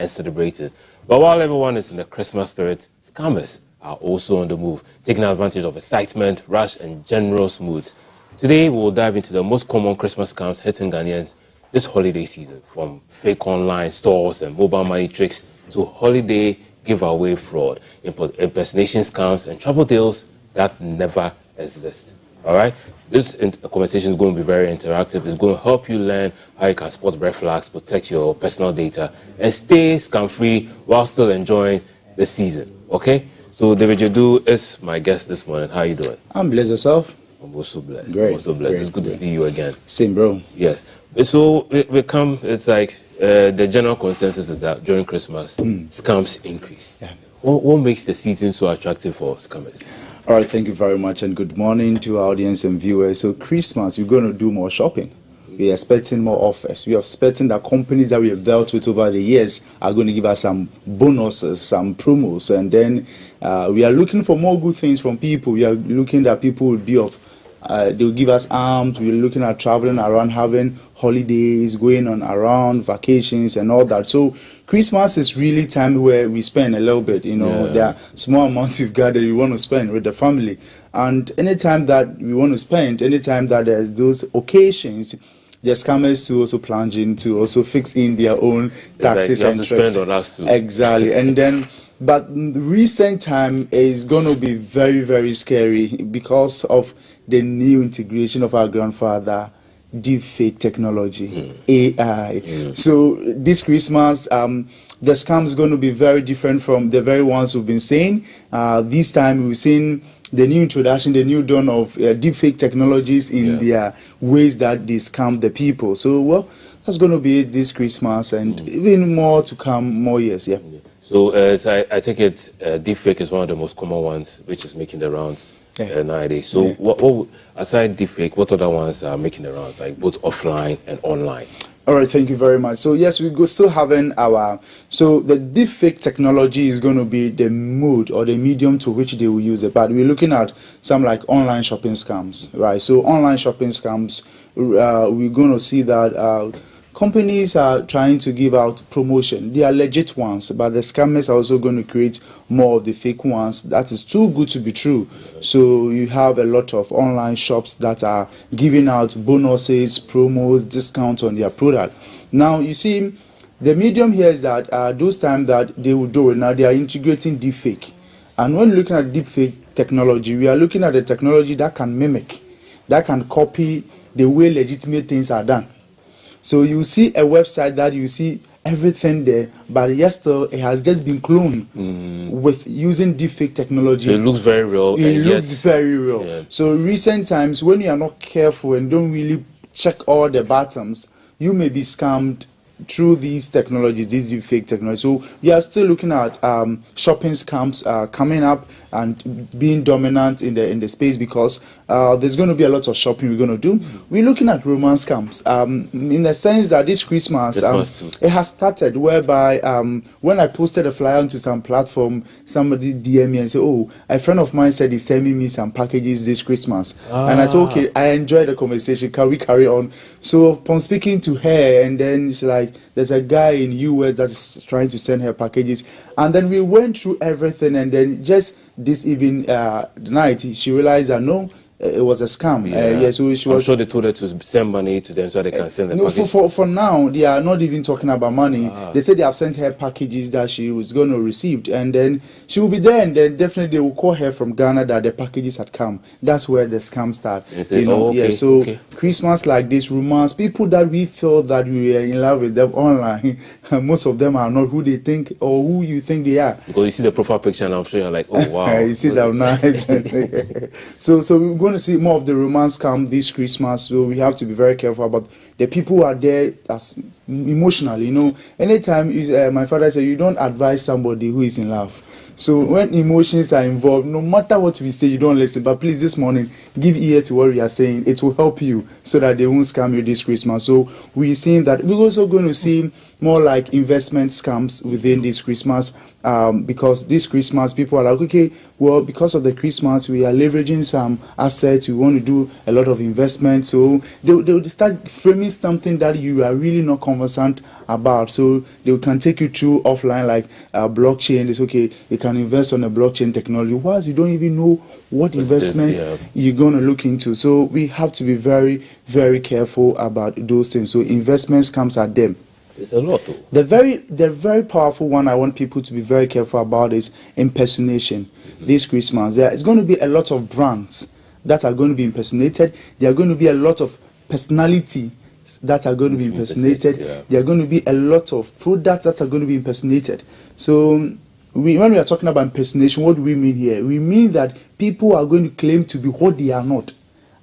and celebrated. But while everyone is in the Christmas spirit, scammers are also on the move, taking advantage of excitement, rush, and generous moods. Today, we'll dive into the most common Christmas scams hitting Ghanaians this holiday season, from fake online stores and mobile money tricks to holiday giveaway fraud, impersonation scams, and travel deals that never exist. All right? This conversation is going to be very interactive. It's going to help you learn how you can spot red flags, protect your personal data, and stay scam-free while still enjoying the season. Okay? So, David Jadu is my guest this morning. How are you doing? I'm blessed. Yourself? I'm also blessed. Great. I'm also blessed. Great. It's good to see you again. Same, bro. Yes. So it's like the general consensus is that during Christmas, scams increase. Yeah. What makes the season so attractive for scammers? All right, thank you very much, and good morning to our audience and viewers. So Christmas, we're going to do more shopping. We're expecting more offers. We are expecting that companies that we have dealt with over the years are going to give us some bonuses, some promos, and then we are looking for more good things from people. We are looking that people will be of they'll give us arms. We're looking at traveling around, having holidays, going on around vacations and all that. So Christmas is really time where we spend a little bit, there are small amounts you've gathered you want to spend with the family. And anytime that we want to spend, anytime that there's those occasions, the scammers to also plunge in, to also fix in their own tactics and tricks. Spend on us too. Exactly. And then but recent time is going to be very, very scary because of the new integration of our grandfather, deepfake technology, AI. So this Christmas, the scam is going to be very different from the very ones we've been saying. This time we've seen the new introduction, the new dawn of deepfake technologies in their ways that they scam the people. So, well, that's going to be it this Christmas, and even more to come, more years, So I take it deepfake is one of the most common ones, which is making the rounds nowadays. So what aside deepfake, what other ones are making the rounds, like both offline and online? All right, thank you very much. So yes, we still having so the deepfake technology is going to be the mode or the medium to which they will use it. But we're looking at some like online shopping scams, right? So online shopping scams, we're going to see that companies are trying to give out promotion. They are legit ones, but the scammers are also going to create more of the fake ones. That is too good to be true. So you have a lot of online shops that are giving out bonuses, promos, discounts on their product. Now, you see, the medium here is that those times that they will do it, now they are integrating deepfake. And when looking at deepfake technology, we are looking at the technology that can mimic, that can copy the way legitimate things are done. So you see a website that you see everything there, but yet still it has just been cloned with using deepfake technology. So it looks very real. It looks very real. Yeah. So recent times, when you are not careful and don't really check all the buttons, you may be scammed through these technologies, these deepfake technologies. So we are still looking at shopping scams coming up and being dominant in the space, because there's going to be a lot of shopping we're going to do. We're looking at romance scams in the sense that this Christmas it has started, whereby when I posted a flyer onto some platform, somebody DM me and said, "Oh, a friend of mine said he's sending me some packages this Christmas," and I said, "Okay, I enjoyed the conversation. Can we carry on?" So upon speaking to her, and then she's like, "There's a guy in US that's trying to send her packages," and then we went through everything, and then just this evening night she realized that no, it was a scam. So she was. I'm sure they told her to send money to them so they can send the package. For now, they are not even talking about money. They said they have sent her packages that she was going to receive, and then she will be there, and then definitely they will call her from Ghana that the packages had come. That's where the scam started. So Christmas like this, romance, people that we feel that we are in love with them online, most of them are not who they think or who you think they are. Because you see the profile picture and I'm sure you're like, oh wow. You see that nice. So we're going to see more of the romance come this Christmas, so we have to be very careful about the people who are there as emotional. Anytime my father said, you don't advise somebody who is in love. So when emotions are involved, no matter what we say, you don't listen. But please, this morning, give ear to what we are saying. It will help you so that they won't scam you this Christmas. So we're seeing that we're also going to see more like investment scams within this Christmas, because this Christmas people are like, okay, well, because of the Christmas, we are leveraging some assets. We want to do a lot of investment. So they'll start framing something that you are really not conversant about. So they can take you through offline, like blockchain. It's okay, you can invest on a blockchain technology, whilst you don't even know what investment you're going to look into. So we have to be very, very careful about those things. So investment scams are them. It's a lot, though. The very powerful one I want people to be very careful about is impersonation. This Christmas, there is going to be a lot of brands that are going to be impersonated. There are going to be a lot of personality that are going to be impersonated. There are going to be a lot of products that are going to be impersonated. So when we are talking about impersonation, what do we mean here? We mean that people are going to claim to be what they are not,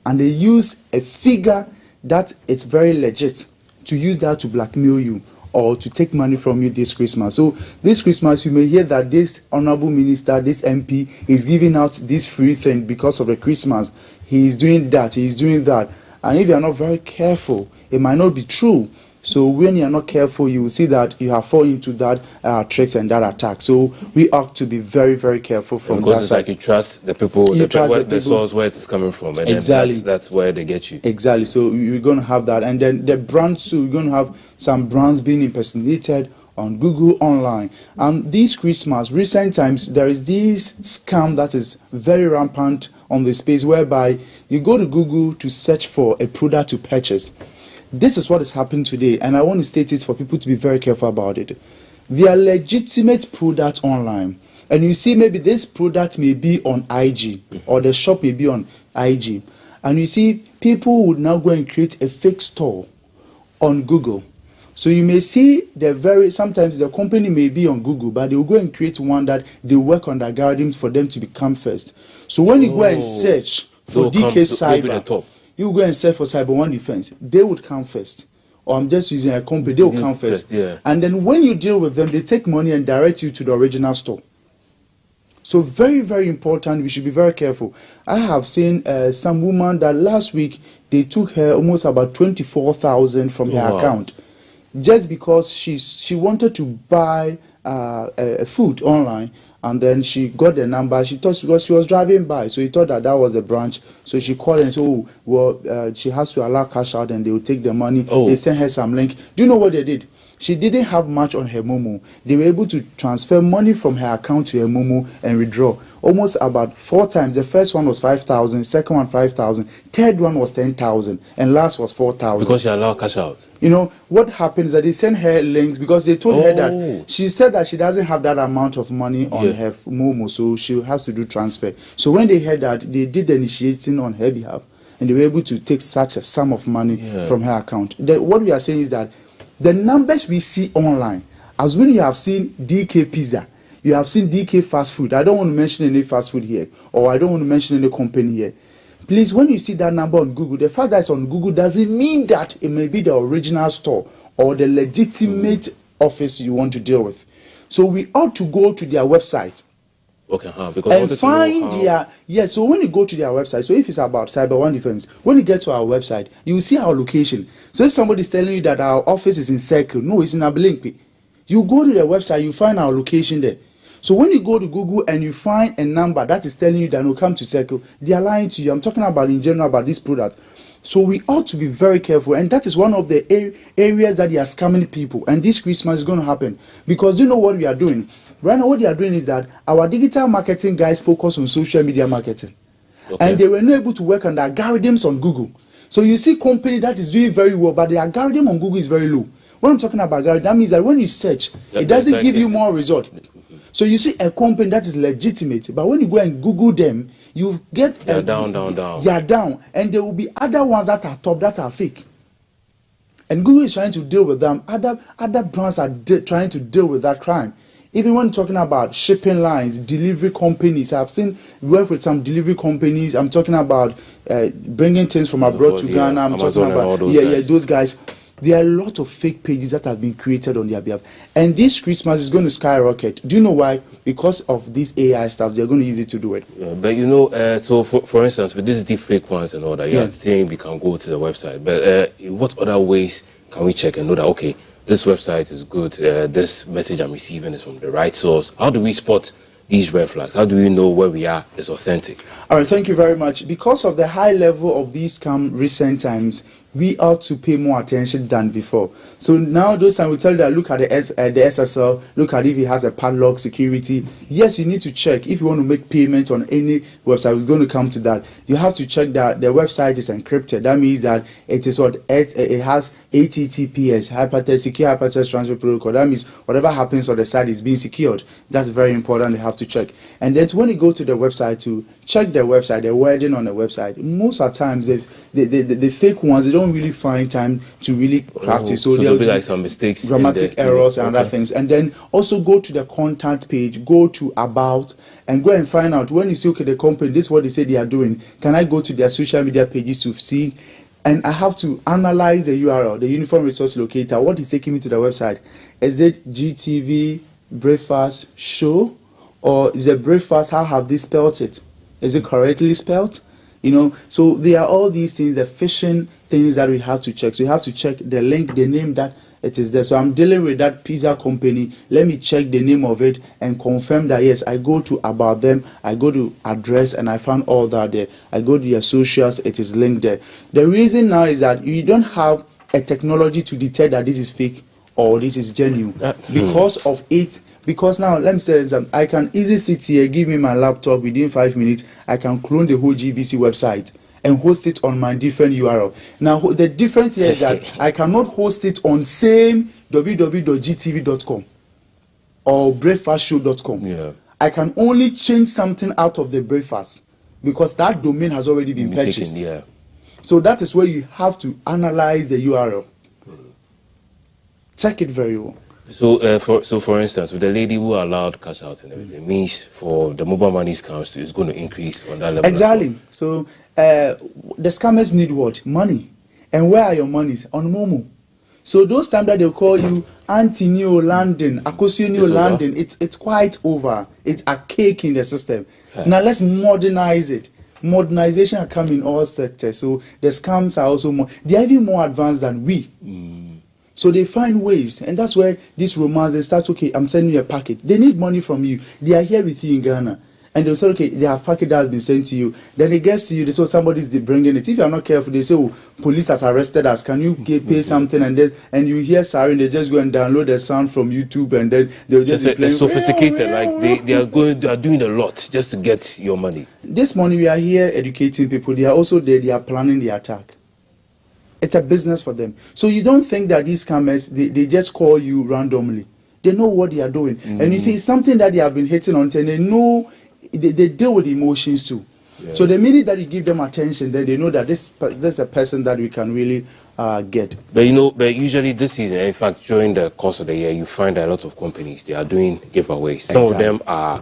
and they use a figure that it's very legit to use that to blackmail you or to take money from you this Christmas. So this Christmas, you may hear that this honorable minister, this MP, is giving out this free thing because of the Christmas. He is doing that, he is doing that. And if you are not very careful, it might not be true. So when you are not careful, you will see that you have fallen into that tricks and that attack. So we ought to be very, very careful from that side. Like you trust the people, the source where it is coming from, and exactly. That's where they get you. Exactly. So we're going to have that, and then the brands too. We're going to have some brands being impersonated on Google online. And this Christmas, recent times, there is this scam that is very rampant on the space, whereby you go to Google to search for a product to purchase. This is what is happening today, and I want to state it for people to be very careful about it. They are legitimate products online, and you see maybe this product may be on IG, or the shop may be on IG, and you see people would now go and create a fake store on Google. So you may see sometimes the company may be on Google, but they will go and create one that they work on the algorithms for them to become first. So when you go and search for DK Cyber, you go and search for Cyber One Defense, they would come first. Or I'm just using a company, they will come first. And then when you deal with them, they take money and direct you to the original store. So very, very important. We should be very careful. I have seen some woman that last week, they took her almost about 24,000 from her account. Just because she wanted to buy food online, and then she got the number. She thought, because she was driving by, so he thought that was a branch. So she called and said, oh, well, she has to allow cash out, and they will take the money. They sent her some link. Do you know what they did? She didn't have much on her Momo. They were able to transfer money from her account to her Momo and withdraw almost about 4 times. The first one was 5,000, second one 5,000, third one was 10,000, and last was 4,000. Because she allowed cash out. You know what happens is that they send her links, because they told her that she said that she doesn't have that amount of money on her Momo, so she has to do transfer. So when they heard that, they did the initiating on her behalf, and they were able to take such a sum of money from her account. What we are saying is that the numbers we see online, as when you have seen DK Pizza, you have seen DK Fast Food. I don't want to mention any fast food here, or I don't want to mention any company here. Please, when you see that number on Google, the fact that it's on Google doesn't mean that it may be the original store or the legitimate office you want to deal with. So we ought to go to their website. Because and find so when you go to their website, so if it's about Cyber One Defense, when you get to our website, you will see our location. So if somebody is telling you that our office is in Circle, no, it's in Abelemkpe, you go to their website, you find our location there. So when you go to Google and you find a number that is telling you that will come to Circle, they are lying to you. I'm talking about in general about this product. So we ought to be very careful, and that is one of the areas that they are scamming people. And this Christmas is going to happen, because you know what we are doing right now. What they are doing is that our digital marketing guys focus on social media marketing, and they were not able to work on the algorithms on Google. So you see company that is doing very well, but the algorithm on Google is very low. When I'm talking about algorithm, that means that when you search, it doesn't give you more result. So you see a company that is legitimate, but when you go and Google them, you get they're down. They are down, and there will be other ones that are top that are fake. And Google is trying to deal with them. Other brands are trying to deal with that crime. Even when talking about shipping lines, delivery companies, I've seen work with some delivery companies. I'm talking about bringing things from abroad to Ghana. I'm Amazon talking about those guys. There are a lot of fake pages that have been created on their behalf. And this Christmas is going to skyrocket. Do you know why? because of these AI stuff, they're going to use it to do it. Yeah, but you know, so for instance, with these deep fake ones and all that, you're saying we can go to the website. But what other ways can we check and know that, okay, this website is good, this message I'm receiving is from the right source? How do we spot these red flags? How do we know where we are is authentic? All right, thank you very much. Because of the high level of these scam recent times, we ought to pay more attention than before. So now those times we tell you that look at the SSL, look at if it has a padlock security. Yes, you need to check if you want to make payments on any website. We're going to come to that. You have to check that the website is encrypted. That means that it is what it has HTTPS, secure hypertext transfer protocol. That means whatever happens on the site is being secured. That's very important. You have to check. And then when you go to the website to check the website, the wording on the website, most of the times the fake ones, they don't really find time to really craft it. So there'll be like some mistakes, grammatic errors and other things. And then also go to the contact page, go to about, and go and find out when you see, okay, the company, this is what they say they are doing. Can I go to their social media pages to see? And I have to analyze the URL, the Uniform Resource Locator. What is taking me to the website? Is it GTV Breakfast Show? Or is it breakfast? How have they spelled it? Is it correctly spelled? You know, so there are all these things, the phishing things that we have to check. So you have to check the link, the name that it is there. So I'm dealing with that pizza company. Let me check the name of it and confirm that, yes, I go to about them, I go to address, and I found all that there. I go to their socials, it is linked there. The reason now is that you don't have a technology to detect that this is fake or this is genuine because of it. Because now, let me say something. I can easily sit here, give me my laptop, within 5 minutes, I can clone the whole GBC website and host it on my different URL. Now, the difference here is that I cannot host it on same www.gtv.com or breakfastshow.com. Yeah. I can only change something out of the breakfast because that domain has already been purchased. Yeah. So that is where you have to analyze the URL. Check it very well. So, for instance, with the lady who allowed cash out and everything, means for the mobile money scams is going to increase on that level. Exactly. Well. So, the scammers need what? Money. And where are your monies? On Momo. So those times that they'll call you anti-neo landing, Akosio-neo landing, it's quite over. It's a cake in the system. Now let's modernize it. Modernization are coming in all sectors. So the scams are also more, they're even more advanced than we. So they find ways, and that's where this romance, they start, okay, I'm sending you a packet. They need money from you. They are here with you in Ghana. And they'll say, okay, they have packet that has been sent to you. Then it gets to you, they say, somebody's bringing it. If you're not careful, they say, oh, police has arrested us. Can you pay something? And you hear siren, they just go and download the sound from YouTube, and then they'll just be playing. They're sophisticated, like they are doing a lot just to get your money. This morning we are here educating people. They are also there, they are planning the attack. It's a business for them. So you don't think that these scammers, they just call you randomly. They know what they are doing. And you see, it's something that they have been hitting on, and they know, they deal with emotions too. Yeah. So the minute that you give them attention, then they know that this is a person that we can really get. But you know, usually this season, in fact, during the course of the year, you find that a lot of companies, they are doing giveaways. Some of them are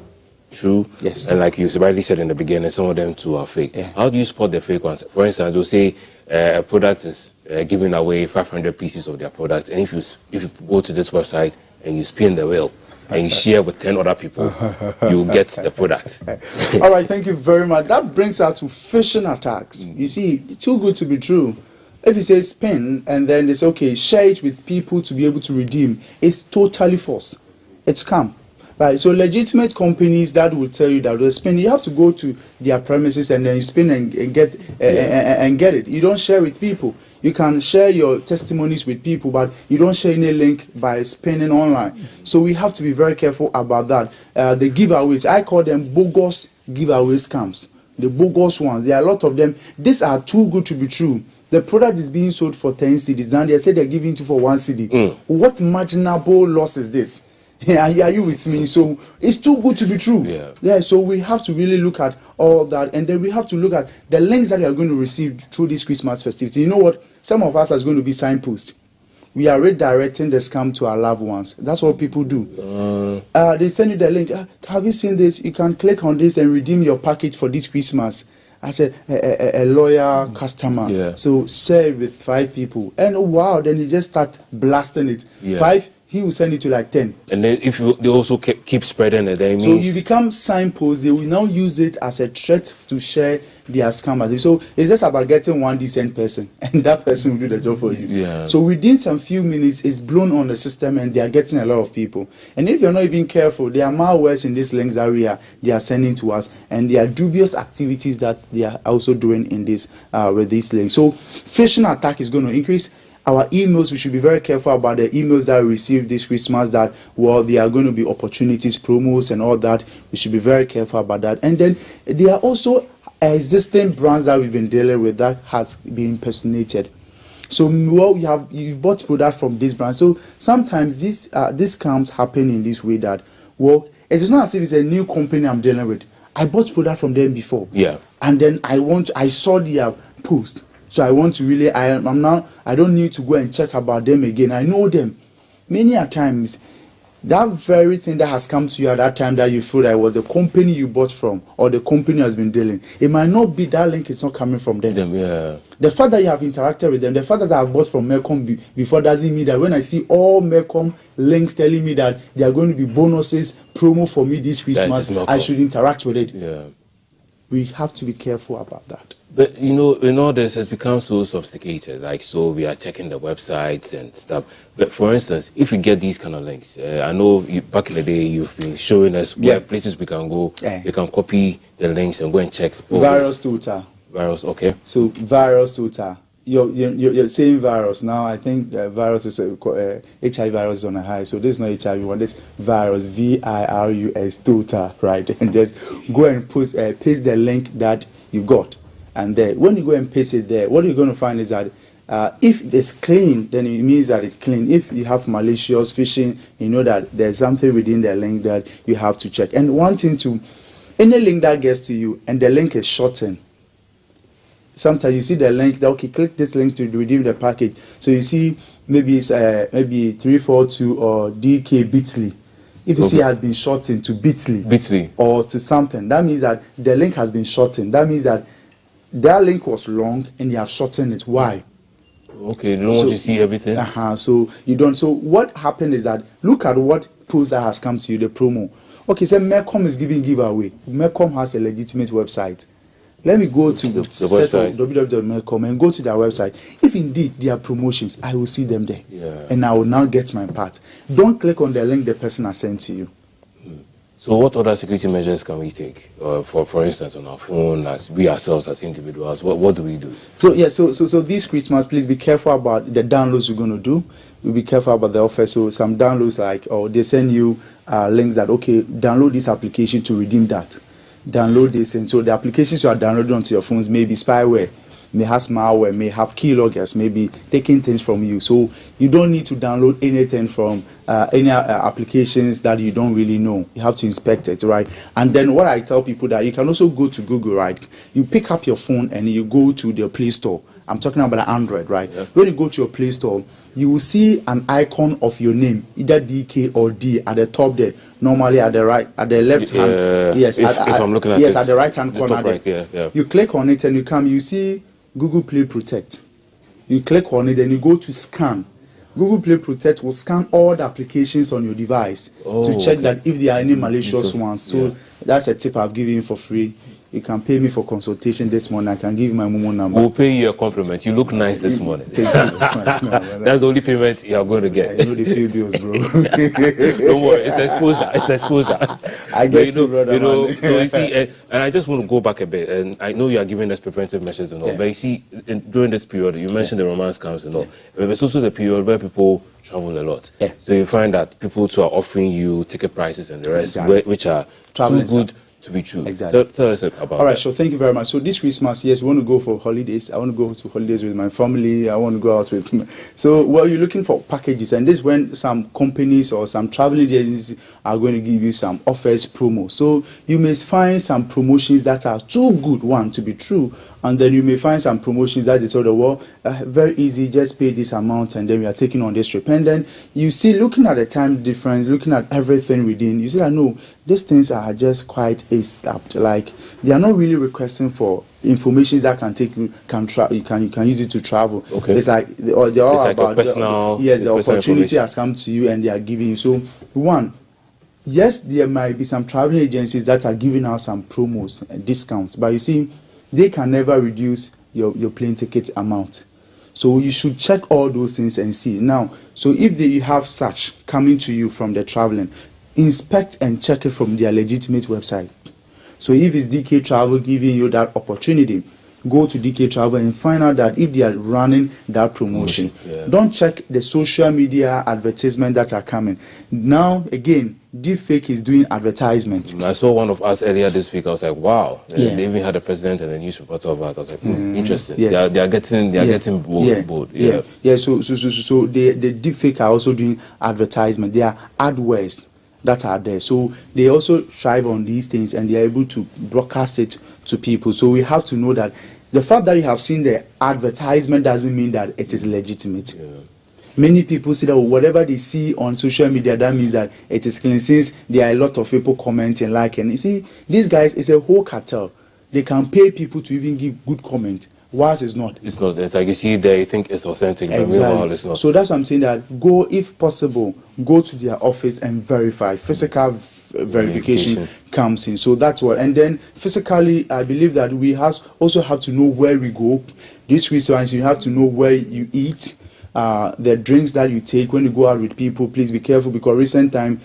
true. Yes. And like you rightly said in the beginning, some of them too are fake. Yeah. How do you spot the fake ones? For instance, they'll say a product is giving away 500 pieces of their product, and if you go to this website and you spin the wheel and you share with 10 other people, you get the product. All right, thank you very much. That brings us to phishing attacks. You see, too good to be true. If you say spin and then it's okay, share it with people to be able to redeem, it's totally false. It's scam. Right, so legitimate companies that will tell you that they spin, you have to go to their premises and then you spin and get and get it. You don't share with people. You can share your testimonies with people, but you don't share any link by spinning online. So we have to be very careful about that. The giveaways, I call them bogus giveaway scams. The bogus ones, there are a lot of them. These are too good to be true. The product is being sold for 10 cedis. Now they say they're giving it for 1 cedi. What marginable loss is this? Are you with me? So it's too good to be true. Yeah. So we have to really look at all that, and then we have to look at the links that we are going to receive through this Christmas festivity. You know what? Some of us are going to be signposts. We are redirecting the scam to our loved ones. That's what people do. They send you the link. Have you seen this? You can click on this and redeem your package for this Christmas. As a loyal customer. So share it with 5 people. And wow, then you just start blasting it. 5 he will send it to like 10. And then if they also keep spreading it, then it means... So you become signpost. They will now use it as a threat to share their scam. So it's just about getting one decent person, and that person will do the job for you. Yeah. So within some few minutes, it's blown on the system, and they are getting a lot of people. And if you're not even careful, there are malwares in these links that they are sending to us, and there are dubious activities that they are also doing in this with these links. So phishing attack is going to increase. Our emails, we should be very careful about the emails that we receive this Christmas, that, well, there are going to be opportunities, promos, and all that. We should be very careful about that. And then there are also existing brands that we've been dealing with that has been impersonated. So, well, you've bought product from this brand. So sometimes these scams happen in this way that, well, it is not as if it's a new company I'm dealing with. I bought product from them before. Yeah. And then I saw their post. So I want to really, I don't need to go and check about them again. I know them. Many a times, that very thing that has come to you at that time that you feel that it was the company you bought from or the company has been dealing, it might not be that link is not coming from them. Yeah. The fact that you have interacted with them, the fact that I have bought from Melcom before doesn't mean that when I see all Melcom links telling me that there are going to be bonuses, promo for me this Christmas, I should interact with it. Yeah. We have to be careful about that. But, you know, all this has become so sophisticated. Like, so we are checking the websites and stuff. But, for instance, if we get these kind of links, I know back in the day you've been showing us where places we can go. We can copy the links and go and check. Virus tutor. Virus, okay. So, virus tutor. You're saying virus. Now, I think virus is HIV virus is on a high. So, this is not HIV one. This virus, virus tutor, right? And just go and paste the link that you got. And then when you go and paste it there, what you're going to find is that if it's clean, then it means that it's clean. If you have malicious phishing, you know that there's something within the link that you have to check. And one thing too, any link that gets to you and the link is shortened, sometimes you see the link that, okay, click this link to redeem the package. So you see maybe it's maybe 342 or DK Bitly. If you see it has been shortened to Bitly or to something, that means that the link has been shortened. That means that link was long and they have shortened it. Why? Okay, you don't want to see everything. So you don't. So what happened is that look at what post that has come to you, the promo. Okay, so Melcom is giving giveaway. Melcom has a legitimate website. Let me go to the website www.melcom and go to their website. If indeed there are promotions, I will see them there. Yeah. And I will now get my part. Don't click on the link the person has sent to you. So what other security measures can we take? For instance, on our phone, as we ourselves as individuals, what do we do? So this Christmas, please be careful about the downloads you're going to do. You'll be careful about the offer. So some downloads they send you links that, okay, download this application to redeem that. Download this. And so the applications you are downloading onto your phones may be spyware, may have malware, may have keyloggers, may be taking things from you. So you don't need to download anything from any applications that you don't really know. You have to inspect it, right? And then what I tell people that you can also go to Google, right? You pick up your phone and you go to the Play Store. I'm talking about Android, right? Yeah. When you go to your Play Store, you will see an icon of your name, either DK or D at the top there. Normally at the left hand. Yes, if I'm looking at at the right hand corner. Right, yeah. You click on it and you see Google Play Protect. You click on it and you go to scan. Google Play Protect will scan all the applications on your device to check that if there are any malicious ones. So that's a tip I've given you for free. You can pay me for consultation this morning. I can give you my Momo number. We'll pay you a compliment. You look nice this morning. That's the only payment you are going to get. I know they pay bills, bro. Don't worry, it's exposure. I get brother. So you see, and I just want to go back a bit. And I know you are giving us preventive measures and all, but you see, during this period, you mentioned the romance camps and all. But it's also the period where people travel a lot. So you find that people too are offering you ticket prices and the rest, which are too good to be true. Exactly. Tell us about All right, so thank you very much. So this Christmas, yes, we want to go for holidays. I want to go to holidays with my family. I want to go out with... So, well, you're looking for packages, and this is when some companies or some traveling agencies are going to give you some offers, promo. So you may find some promotions that are too good, one, to be true, and then you may find some promotions that they told the world, very easy, just pay this amount, and then we are taking on this trip. And then you see, looking at the time difference, looking at everything within, you see that, no, these things are just quite is tapped. Like, they are not really requesting for information that can take you you can use it to travel. Okay. It's like they're all like about the opportunity has come to you and they are giving you. So one, yes, there might be some travel agencies that are giving out some promos and discounts, but you see, they can never reduce your plane ticket amount. So you should check all those things and see. Now, so if you have such coming to you from the traveling, inspect and check it from their legitimate website. So if it's DK Travel giving you that opportunity, go to DK Travel and find out that if they are running that promotion. Yeah. Don't check the social media advertisement that are coming. Now, again, Deepfake is doing advertisement. I saw one of us earlier this week. I was like, wow. Yeah. They even had a president and a news reporter of us. I was like, interesting. Yes. They are getting bold. Yeah. So the Deepfake are also doing advertisement. They are adwares that are there. So they also thrive on these things and they are able to broadcast it to people. So we have to know that the fact that you have seen the advertisement doesn't mean that it is legitimate. Yeah. Many people say that whatever they see on social media, that means that it is clean, since there are a lot of people commenting, liking. You see, these guys, it's a whole cartel. They can pay people to even give good comment. Whilst it's not. It's not. It's like you see there, you think it's authentic, but meanwhile it's not. So that's what I'm saying, that go, if possible, go to their office and verify. Physical verification comes in. So that's what. And then physically, I believe that we also have to know where we go. This research, you have to know where you eat. The drinks that you take when you go out with people, please be careful, because recent time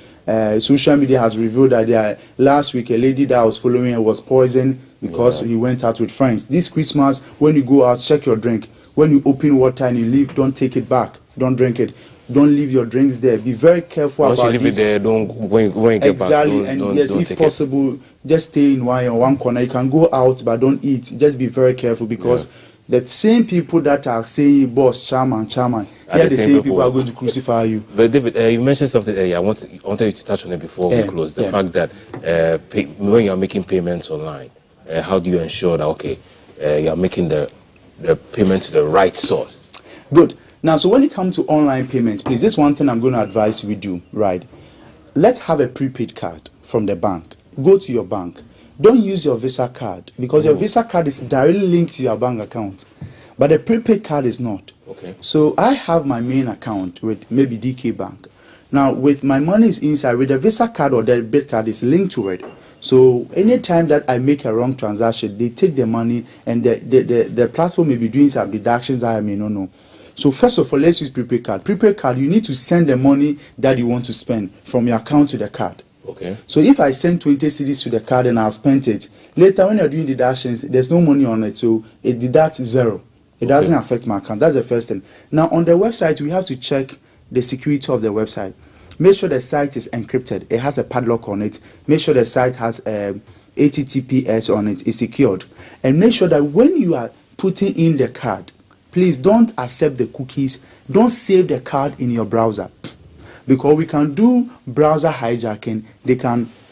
social media has revealed that last week a lady that I was following her was poisoned because he went out with friends. This Christmas, when you go out, check your drink. When you open water and you leave, don't take it back. Don't drink it. Don't leave your drinks there. Be very careful Once about you leave it there, when you get back, if possible, just stay in one corner. You can go out, but don't eat. Just be very careful, because the same people that are saying boss, chairman, they are the same people who are going to crucify you. But David, you mentioned something earlier. I wanted you to touch on it before we close. The fact that when you are making payments online, how do you ensure that you are making the payment to the right source? Good. Now, so when it comes to online payments, please, this is one thing I'm going to advise you do, right? Let's have a prepaid card from the bank. Go to your bank. Don't use your Visa card, because your Visa card is directly linked to your bank account, but the prepaid card is not. Okay. So I have my main account with maybe DK Bank. Now, with my money is inside, with the Visa card or the debit card is linked to it. So anytime that I make a wrong transaction, they take the money, and the platform may be doing some deductions that I may not know. So first of all, let's use prepaid card. Prepaid card, you need to send the money that you want to spend from your account to the card. Okay. So if I send 20 cedis to the card and I've spent it, later when you're doing deductions, there's no money on it, so it deducts zero. It doesn't affect my account. That's the first thing. Now, on the website, we have to check the security of the website. Make sure the site is encrypted. It has a padlock on it. Make sure the site has HTTPS on it. It's secured. And make sure that when you are putting in the card, please don't accept the cookies. Don't save the card in your browser, because we can do browser hijacking.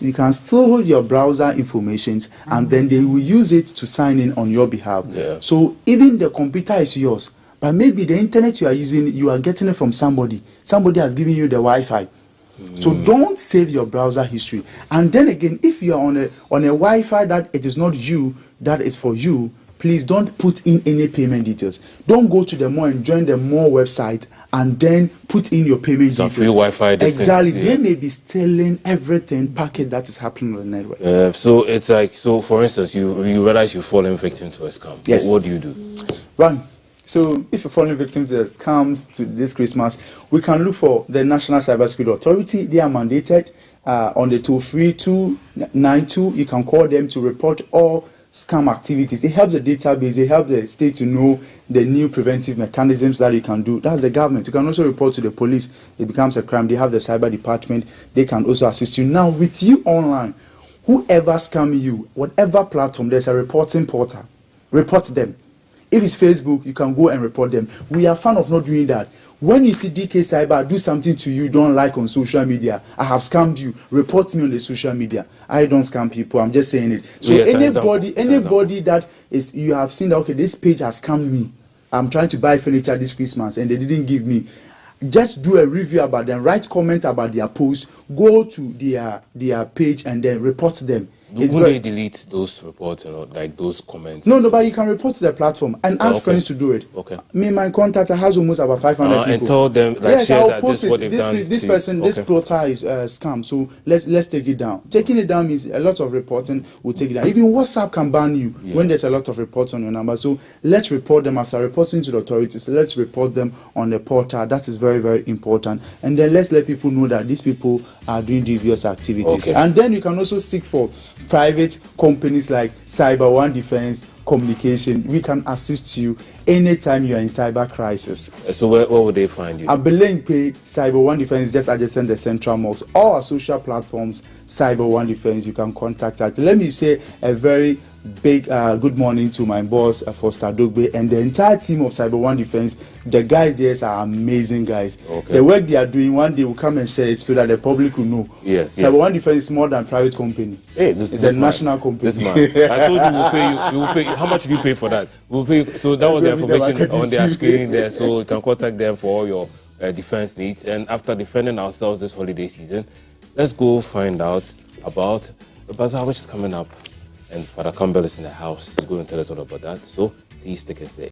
You can steal your browser information, and then they will use it to sign in on your behalf. Yeah. So even the computer is yours, but maybe the internet you are using, you are getting it from somebody. Somebody has given you the Wi-Fi. So don't save your browser history. And then again, if you are on a Wi-Fi that it is not you, that is for you, please don't put in any payment details. Don't go to the mall and join the mall website and then put in your payment details. Free Wi-Fi. Exactly. They may be stealing everything packet that is happening on the network. So it's like, so for instance, you realize you've fallen victim to a scam. Yes. What do you do? Right. So if you're falling victim to the scams to this Christmas, we can look for the National Cybersecurity Authority. They are mandated on the toll-free 292. You can call them to report all scam activities. It helps the database. They help the state to know the new preventive mechanisms that you can do. That's the government. You can also report to the police. It becomes a crime. They have the cyber department. They can also assist you. Now, with you online, whoever scam you, whatever platform, there's a reporting portal. Report them. If it's Facebook, you can go and report them. We are fan of not doing that. When you see DK Cyber do something to you don't like on social media, I have scammed you, report me on the social media. I don't scam people, I'm just saying it. So yes, anybody that is, you have seen that, okay, this page has scammed me. I'm trying to buy furniture this Christmas and they didn't give me. just do a review about them, write comment about their post, go to their page and then report them. Will they delete those reports, like those comments? No, but you can report to the platform and ask friends to do it. Okay. Me, my contact has almost about 500 people. And tell them, like, yes, share I'll that post this is what they've this, done. This person, this plotter is scam. So let's take it down. Taking it down means a lot of reporting will take it down. Even WhatsApp can ban you when there's a lot of reports on your number. So let's report them after reporting to the authorities. Let's report them on the portal. That is very, very important. And then let's let people know that these people are doing devious activities. Okay. And then you can also seek for private companies like Cyber One Defense Communication. We can assist you anytime you are in cyber crisis. So where would they find you? At Beleng Pay, Cyber One Defense, just adjacent the Central Mosque. All our social platforms, Cyber One Defense, you can contact us. Let me say a very big good morning to my boss, Foster Dogbe, and the entire team of Cyber One Defense. The guys there are amazing guys. Okay. The work they are doing, one day will come and share it so that the public will know. Yes. Cyber One Defense is more than private company. Hey, it's a national company. This man. I told you we'll pay you. We will pay you. How much do you pay for that? We'll pay you. So that was the information on their screen there. So you can contact them for all your defense needs. And after defending ourselves this holiday season, let's go find out about the bazaar which is coming up. And Father Campbell is in the house. He's going to tell us all about that. So please stick and stay.